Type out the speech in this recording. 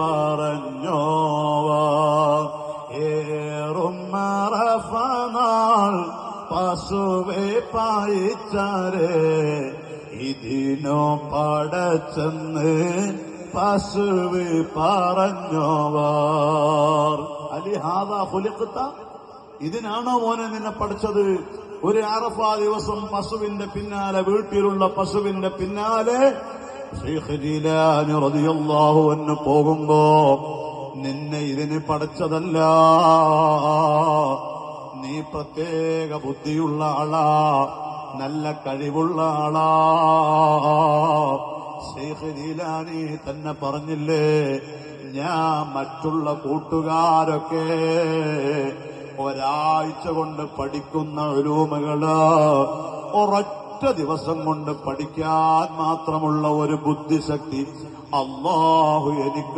പറഞ്ഞോവർ ഏറും അറഫ നാൾ പശുവെ പായിച്ചാരേ ഇതിനോ പടച്ചെന്ന് പശുവ് പറഞ്ഞോവർ അലിഹാദാ ഖുലിഖ്ത, ഇതിനാണോ മോനെ നിന്നെ പഠിച്ചത്? ഒരു അറഫ ദിവസം പശുവിന്റെ പിന്നാലെ, വീട്ടിലുള്ള പശുവിന്റെ പിന്നാലെ ശൈഖ് ജീലാനി റളിയല്ലാഹു അൻഹു പോകുമ്പോ നിന്നെ ഇതിന് പഠിച്ചതല്ല. നീ പ്രത്യേക ബുദ്ധിയുള്ള ആളാ, നല്ല കഴിവുള്ള ആളാ. ശൈഖ് ജീലാനി തന്നെ പറഞ്ഞില്ലേ, ഞാൻ മറ്റുള്ള കൂട്ടുകാരൊക്കെ ഒരാഴ്ച കൊണ്ട് പഠിക്കുന്ന ഉലൂമുകള് ഒരൊറ്റ ദിവസം കൊണ്ട് പഠിക്കാൻ മാത്രമുള്ള ഒരു ബുദ്ധിശക്തി അല്ലാഹു എനിക്ക്